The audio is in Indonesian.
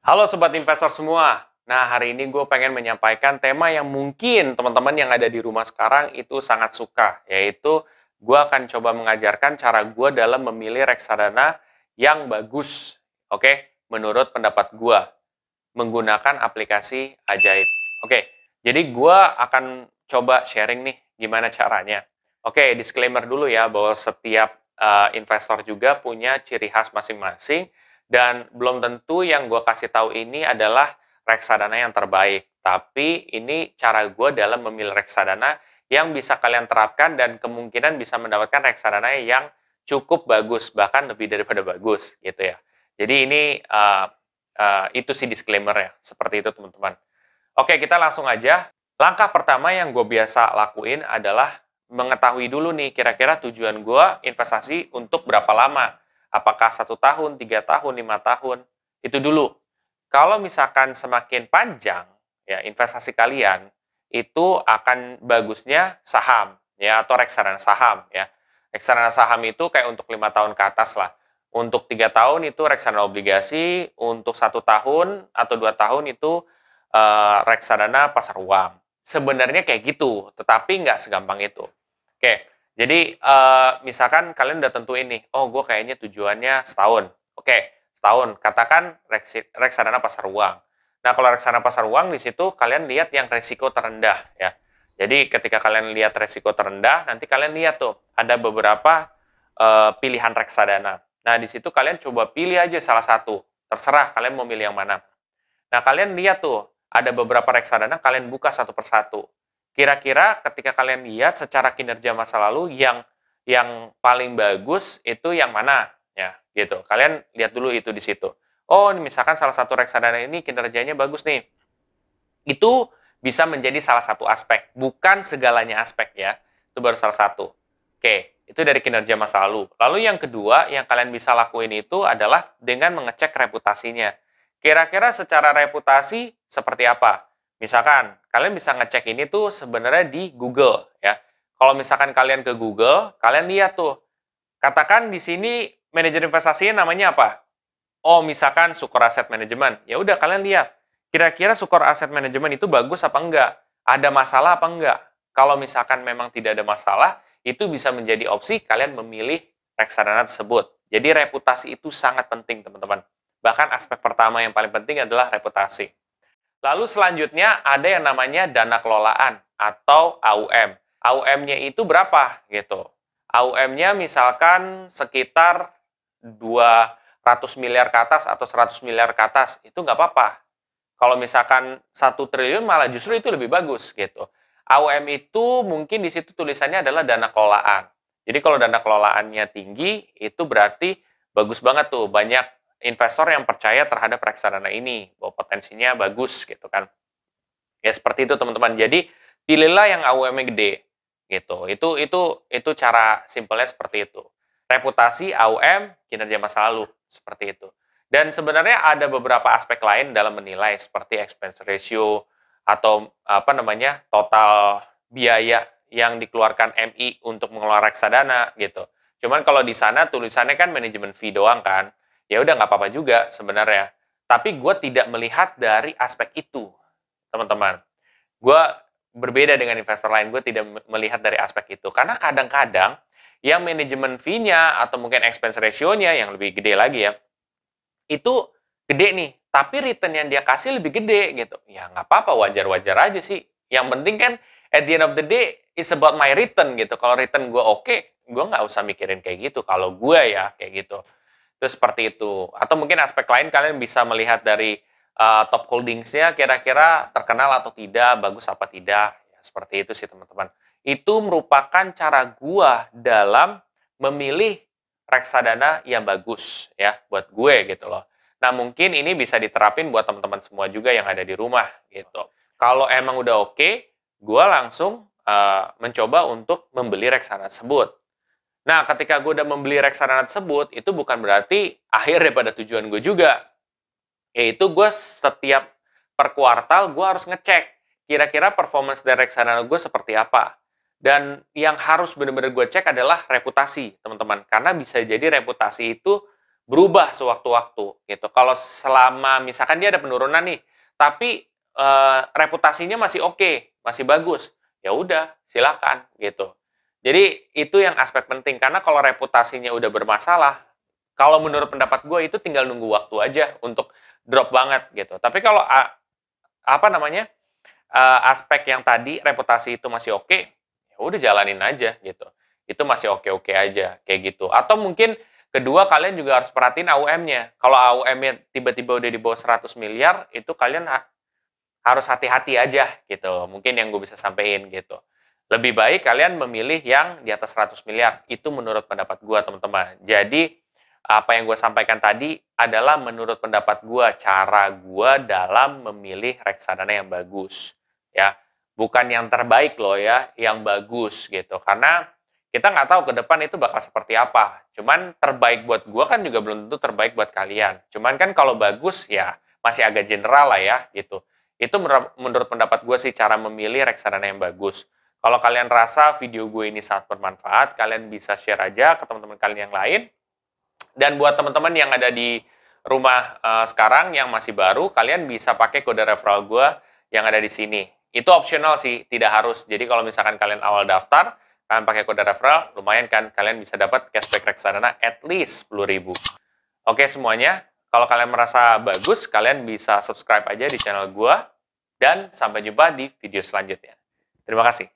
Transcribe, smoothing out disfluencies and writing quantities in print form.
Halo Sobat Investor semua. Nah, hari ini gue pengen menyampaikan tema yang mungkin teman-teman yang ada di rumah sekarang itu sangat suka, yaitu gue akan coba mengajarkan cara gue dalam memilih reksadana yang bagus. Oke, menurut pendapat gue, menggunakan aplikasi Ajaib. Oke, jadi gue akan coba sharing nih gimana caranya. Oke, disclaimer dulu ya bahwa setiap investor juga punya ciri khas masing-masing dan belum tentu yang gue kasih tahu ini adalah reksadana yang terbaik. Tapi ini cara gue dalam memilih reksadana yang bisa kalian terapkan dan kemungkinan bisa mendapatkan reksadana yang cukup bagus, bahkan lebih daripada bagus gitu ya. Jadi ini itu sih disclaimer ya, seperti itu teman-teman. Oke, kita langsung aja. Langkah pertama yang gue biasa lakuin adalah mengetahui dulu nih, kira-kira tujuan gue investasi untuk berapa lama. Apakah 1 tahun, 3 tahun, 5 tahun, itu dulu. Kalau misalkan semakin panjang, ya investasi kalian, itu akan bagusnya saham, ya atau reksadana saham, ya. Reksadana saham itu kayak untuk 5 tahun ke atas lah. Untuk 3 tahun itu reksadana obligasi, untuk 1 tahun atau 2 tahun itu reksadana pasar uang. Sebenarnya kayak gitu, tetapi nggak segampang itu. Oke, jadi misalkan kalian udah tentuin nih, oh gue kayaknya tujuannya setahun. Oke, setahun. Katakan reksadana pasar uang. Nah, kalau reksadana pasar uang di situ kalian lihat yang resiko terendah ya. Jadi ketika kalian lihat resiko terendah, nanti kalian lihat tuh ada beberapa pilihan reksadana. Nah, di situ kalian coba pilih aja salah satu. Terserah kalian mau milih yang mana. Nah, kalian lihat tuh, ada beberapa reksadana, kalian buka satu persatu. Kira-kira ketika kalian lihat secara kinerja masa lalu, yang paling bagus itu yang mana? Ya, gitu. Kalian lihat dulu itu di situ. Oh, misalkan salah satu reksadana ini kinerjanya bagus nih. Itu bisa menjadi salah satu aspek. Bukan segalanya aspek ya. Itu baru salah satu. Oke, itu dari kinerja masa lalu. Lalu yang kedua, yang kalian bisa lakuin itu adalah dengan mengecek reputasinya. Kira-kira secara reputasi seperti apa? Misalkan, kalian bisa ngecek ini tuh sebenarnya di Google ya. Kalau misalkan kalian ke Google, kalian lihat tuh. Katakan di sini manajer investasinya namanya apa? Oh, misalkan Sukor Asset Management. Ya udah kalian lihat. Kira-kira Sukor Asset Management itu bagus apa enggak? Ada masalah apa enggak? Kalau misalkan memang tidak ada masalah, itu bisa menjadi opsi kalian memilih reksadana tersebut. Jadi reputasi itu sangat penting, teman-teman. Bahkan aspek pertama yang paling penting adalah reputasi. Lalu selanjutnya ada yang namanya dana kelolaan atau AUM. AUM-nya itu berapa gitu? AUM-nya misalkan sekitar 200 miliar ke atas atau 100 miliar ke atas, itu nggak apa-apa. Kalau misalkan 1 triliun malah justru itu lebih bagus gitu. AUM itu mungkin di situ tulisannya adalah dana kelolaan. Jadi kalau dana kelolaannya tinggi, itu berarti bagus banget tuh, banyak investor yang percaya terhadap reksadana ini, bahwa potensinya bagus gitu kan. Ya seperti itu teman-teman. Jadi pilihlah yang AUM-nya gede gitu. Itu cara simpelnya seperti itu. Reputasi, AUM, kinerja masa lalu seperti itu. Dan sebenarnya ada beberapa aspek lain dalam menilai seperti expense ratio atau apa namanya total biaya yang dikeluarkan MI untuk mengelola reksadana gitu. Cuman kalau di sana tulisannya kan manajemen fee doang kan, ya udah nggak apa-apa juga sebenarnya. Tapi gue tidak melihat dari aspek itu, teman-teman. Gue berbeda dengan investor lain, gue tidak melihat dari aspek itu. Karena kadang-kadang yang manajemen fee-nya atau mungkin expense ratio-nya yang lebih gede lagi ya, itu gede nih, tapi return yang dia kasih lebih gede gitu. Ya nggak apa-apa, wajar-wajar aja sih. Yang penting kan at the end of the day, it's about my return gitu. Kalau return gue oke, gue nggak usah mikirin kayak gitu. Kalau gue ya kayak gitu. Itu seperti itu. Atau mungkin aspek lain kalian bisa melihat dari top holdingsnya kira-kira terkenal atau tidak, bagus apa tidak. Ya, seperti itu sih teman-teman. Itu merupakan cara gua dalam memilih reksadana yang bagus ya buat gue gitu loh. Nah, mungkin ini bisa diterapin buat teman-teman semua juga yang ada di rumah gitu. Kalau emang udah oke, gue langsung mencoba untuk membeli reksadana tersebut. Nah, ketika gue udah membeli reksadana tersebut, itu bukan berarti akhir daripada tujuan gue juga. Yaitu gue setiap per kuartal gue harus ngecek kira-kira performance dari reksadana gue seperti apa. Dan yang harus benar-benar gue cek adalah reputasi, teman-teman. Karena bisa jadi reputasi itu berubah sewaktu-waktu gitu. Kalau selama misalkan dia ada penurunan nih, tapi reputasinya masih oke, masih bagus, ya udah silakan gitu. Jadi itu yang aspek penting karena kalau reputasinya udah bermasalah, kalau menurut pendapat gue itu tinggal nunggu waktu aja untuk drop banget gitu. Tapi kalau apa namanya aspek yang tadi reputasi itu masih oke, ya udah jalanin aja gitu. Itu masih oke-oke aja kayak gitu. Atau mungkin kedua kalian juga harus perhatiin AUM-nya. Kalau AUM-nya tiba-tiba udah di bawah 100 miliar, itu kalian harus hati-hati aja gitu. Mungkin yang gue bisa sampaikan gitu. Lebih baik kalian memilih yang di atas 100 miliar. Itu menurut pendapat gue, teman-teman. Jadi, apa yang gue sampaikan tadi adalah menurut pendapat gue, cara gue dalam memilih reksadana yang bagus. Ya, bukan yang terbaik loh ya, yang bagus gitu. Karena kita nggak tahu ke depan itu bakal seperti apa. Cuman terbaik buat gue kan juga belum tentu terbaik buat kalian. Cuman kan kalau bagus ya masih agak general lah ya gitu. Itu menurut pendapat gue sih cara memilih reksadana yang bagus. Kalau kalian rasa video gue ini sangat bermanfaat, kalian bisa share aja ke teman-teman kalian yang lain. Dan buat teman-teman yang ada di rumah sekarang yang masih baru, kalian bisa pakai kode referral gue yang ada di sini. Itu optional sih, tidak harus. Jadi kalau misalkan kalian awal daftar, kalian pakai kode referral, lumayan kan, kalian bisa dapat cashback reksadana at least 10.000. Oke semuanya, kalau kalian merasa bagus, kalian bisa subscribe aja di channel gue, dan sampai jumpa di video selanjutnya. Terima kasih.